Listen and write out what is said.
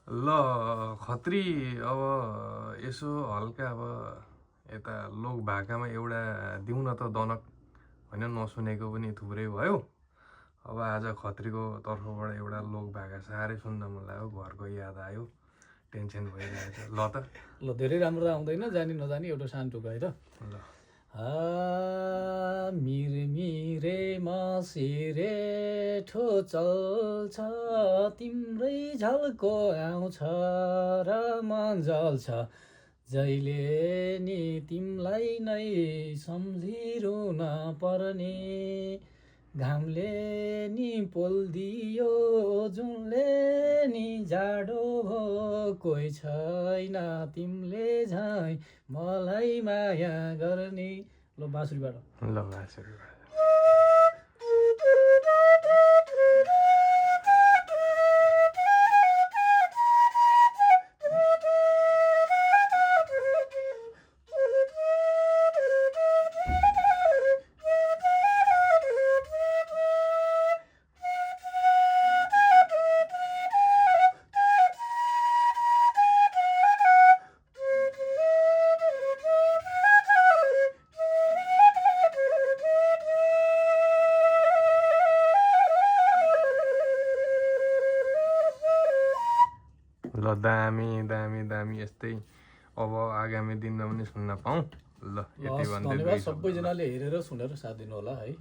ल खत्री अब यसो हल्का अब यता लोक भाकामा एउटा दिउँ न त दनक होइन, नसुनेको पनि थुप्रै भयो। अब आज खत्रीको तर्फबाट एउटा लोक भाका साह्रै सुन्न मन लाग्यो, घरको याद आयो, टेन्सन भइरहेछ। ल त ल धेरै राम्रो त आउँदैन, जानी नजानी एउटा सानो टुक्रा है त। ल मिरे मसिरेठो चल्छ, तिम्रै झल्को आउँछ र मन जल्छ, जहिले नि तिमीलाई नै सम्झिरुन पर्ने, घामले नि पोल्दियो जुनले नि जाडो भो, कोही छैन तिमीले झै मलाई माया गर्ने। ल बाँसुरीबाट ल बाँसुरीबाट ल दामी दामी दामी यस्तै अब आगामी दिनमा पनि सुन्न पाऊँ। ल यति भन्दै धन्यवाद सबैजनाले हेरेर सुनेर साथ दिनु होला है।